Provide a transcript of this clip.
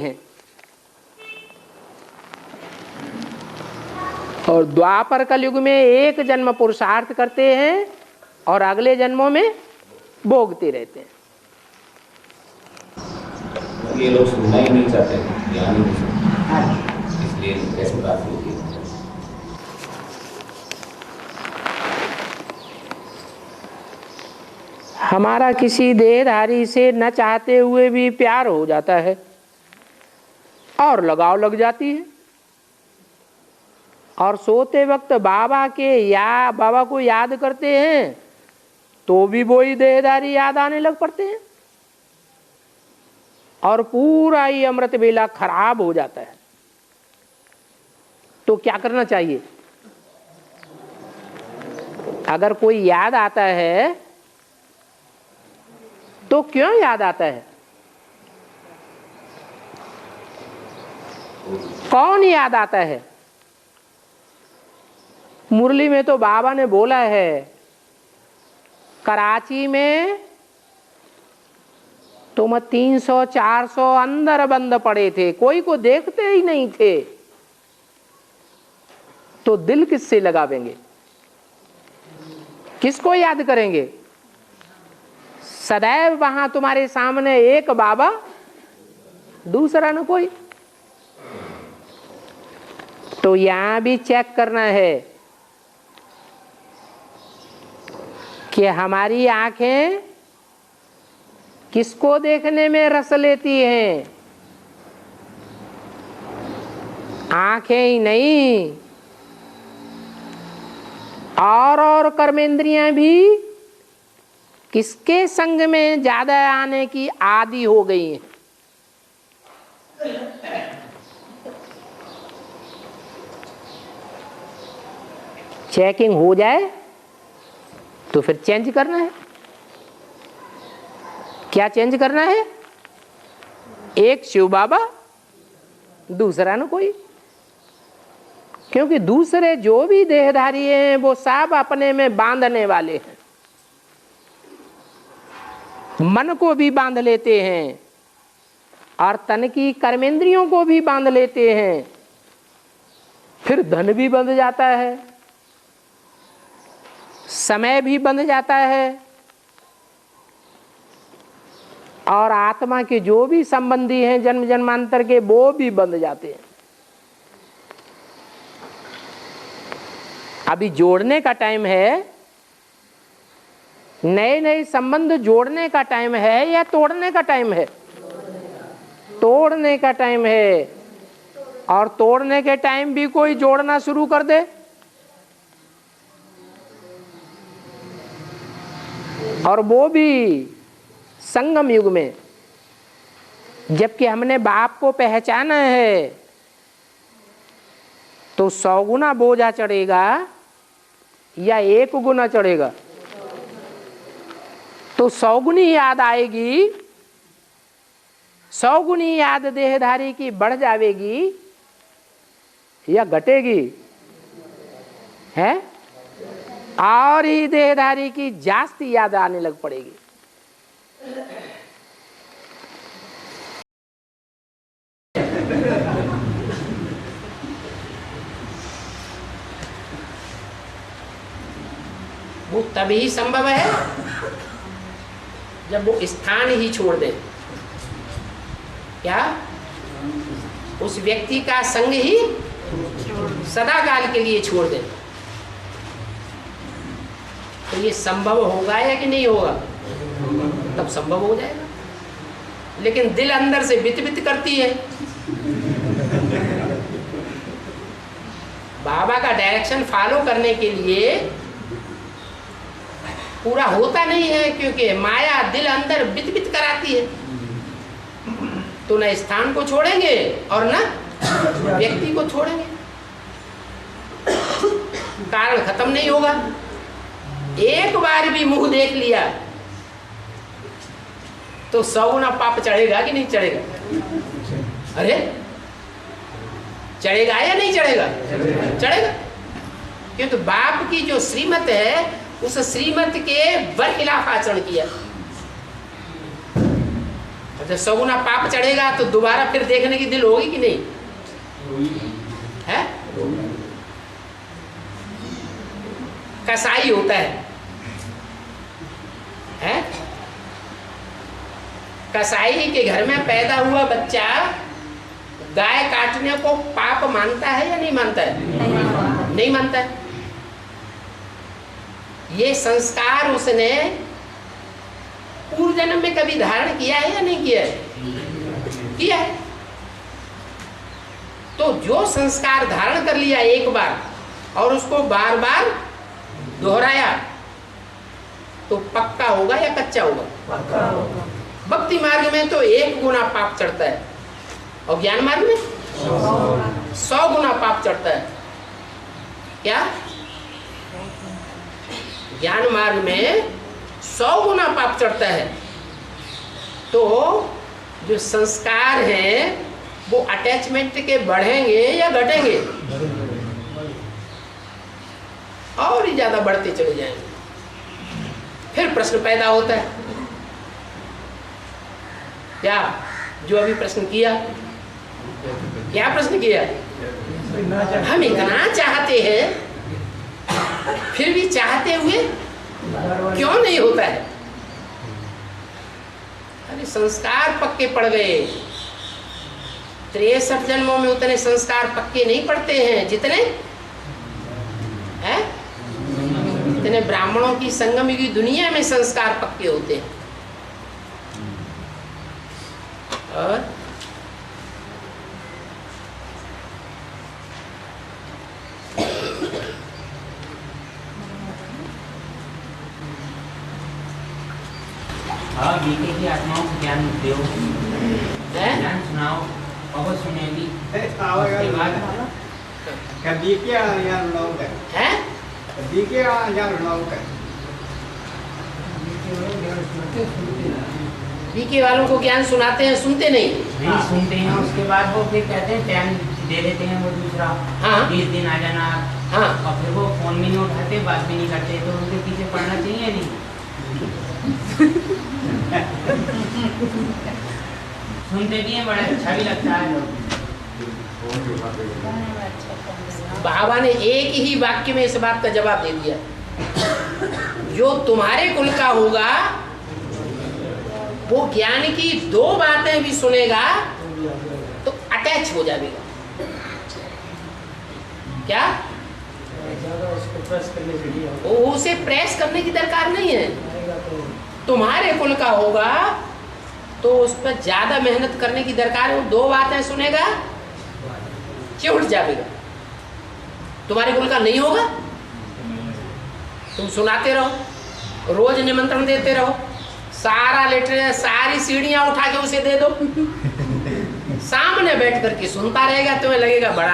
हैं। और द्वापर कलयुग में एक जन्म पुरुषार्थ करते हैं और अगले जन्मों में भोगते रहते हैं। ये लोग सुनना ही नहीं चाहते, ज्ञान ही नहीं सुनते, इसलिए कैसे बात होती है। हमारा किसी देहधारी से न चाहते हुए भी प्यार हो जाता है और लगाव लग जाती है, और सोते वक्त बाबा को याद करते हैं तो भी वही देहधारी याद आने लग पड़ते हैं और पूरा ही अमृत बेला खराब हो जाता है। तो क्या करना चाहिए? अगर कोई याद आता है तो क्यों याद आता है? कौन याद आता है? मुरली में तो बाबा ने बोला है, कराची में तुम 300-400 अंदर बंद पड़े थे, कोई को देखते ही नहीं थे, तो दिल किससे लगावेंगे? किसको याद करेंगे? सदैव वहां तुम्हारे सामने एक बाबा, दूसरा न कोई। तो यहां भी चेक करना है कि हमारी आंखें किसको देखने में रस लेती हैं। आंखें ही नहीं, और कर्मेंद्रियां भी किसके संग में ज्यादा आने की आदी हो गई हैं। चेकिंग हो जाए तो फिर चेंज करना है। क्या चेंज करना है? एक शिव बाबा, दूसरा न कोई। क्योंकि दूसरे जो भी देहधारी हैं वो सब अपने में बांधने वाले हैं, मन को भी बांध लेते हैं और तन की कर्मेंद्रियों को भी बांध लेते हैं। फिर धन भी बंध जाता है, समय भी बंध जाता है, और आत्मा के जो भी संबंधी हैं जन्म जन्मांतर के, वो भी बंध जाते हैं। अभी जोड़ने का टाइम है, नए नए संबंध जोड़ने का टाइम है या तोड़ने का टाइम है? तोड़ने का टाइम है। और तोड़ने के टाइम भी कोई जोड़ना शुरू कर दे, और वो भी संगम युग में, जबकि हमने बाप को पहचाना है, तो 100 गुना बोझा चढ़ेगा या 1 गुना चढ़ेगा? तो 100 गुनी याद आएगी, 100 गुनी याद देहधारी की बढ़ जाएगी या घटेगी? है? और ही देहधारी की जास्ती याद आने लग पड़ेगी। वो तभी संभव है जब वो स्थान ही छोड़ दे। क्या? उस व्यक्ति का संग ही सदा काल के लिए छोड़ दे। तो ये संभव होगा या कि नहीं होगा? तब संभव हो जाएगा। लेकिन दिल अंदर से बित बित करती है। बाबा का डायरेक्शन फॉलो करने के लिए पूरा होता नहीं है, क्योंकि माया दिल अंदर बित बित कराती है। तो न स्थान को छोड़ेंगे और न व्यक्ति को छोड़ेंगे, कारण खत्म नहीं होगा। एक बार भी मुंह देख लिया तो 100 गुना पाप चढ़ेगा कि नहीं चढ़ेगा? अरे चढ़ेगा या नहीं चढ़ेगा? चढ़ेगा। क्योंकि बाप की जो श्रीमत है, उस श्रीमत के बरखिलाफ आचरण किया। तो 100 गुना पाप चढ़ेगा तो दोबारा फिर देखने की दिल होगी कि नहीं है? कसाई होता है? कसाई के घर में पैदा हुआ बच्चा गाय काटने को पाप मानता है या नहीं मानता है? नहीं मानता है। ये संस्कार उसने पूर्व जन्म में कभी धारण किया है या नहीं किया है? किया है। तो जो संस्कार धारण कर लिया एक बार और उसको बार बार दोहराया तो पक्का होगा या कच्चा होगा? पक्का होगा। भक्ति मार्ग में तो 1 गुना पाप चढ़ता है और ज्ञान मार्ग में 100 गुना पाप चढ़ता है। क्या? ज्ञान मार्ग में 100 गुना पाप चढ़ता है। तो जो संस्कार हैं वो अटैचमेंट के बढ़ेंगे या घटेंगे? और ही ज्यादा बढ़ते चले जाएंगे। फिर प्रश्न पैदा होता है, क्या जो अभी प्रश्न किया, क्या प्रश्न किया? हम इतना चाहते हैं फिर भी चाहते हुए क्यों नहीं होता है? अरे संस्कार पक्के पड़ गए। 63 जन्मों में उतने संस्कार पक्के नहीं पड़ते हैं जितने हैं इतने ब्राह्मणों की संगम की दुनिया में संस्कार पक्के होते हैं। और बीके की आत्माओं को ज्ञान दो, ज्ञान सुनाओ और सुनेगी। उसके बाद हैं बीके वालों को ज्ञान सुनाते हैं, सुनते नहीं सुनते हैं। उसके बाद वो फिर कहते हैं टाइम दे देते हैं वो दूसरा। हाँ। 20 दिन आ जाना। हाँ। और फिर वो फोन भी नहीं उठाते, बात भी नहीं करते, तो उनके पीछे पढ़ना चाहिए नहीं? सुनते भी हैं, बड़ा अच्छा भी लगता है। बाबा ने एक ही वाक्य में इस बात का जवाब दे दिया, जो तुम्हारे कुल का होगा वो ज्ञान की 2 बातें भी सुनेगा तो अटैच हो जाएगा। क्या? वो उसे प्रेस करने की दरकार नहीं है। तुम्हारे कुल का होगा तो उस पर ज्यादा मेहनत करने की दरकार है। वो 2 बातें सुनेगा चिढ़ जाएगा। तुम्हारे कुल का नहीं होगा, तुम सुनाते रहो, रोज निमंत्रण देते रहो, सारा लेटर सारी सीढ़ियां उठा के उसे दे दो, सामने बैठ करके सुनता रहेगा, तुम्हें लगेगा बड़ा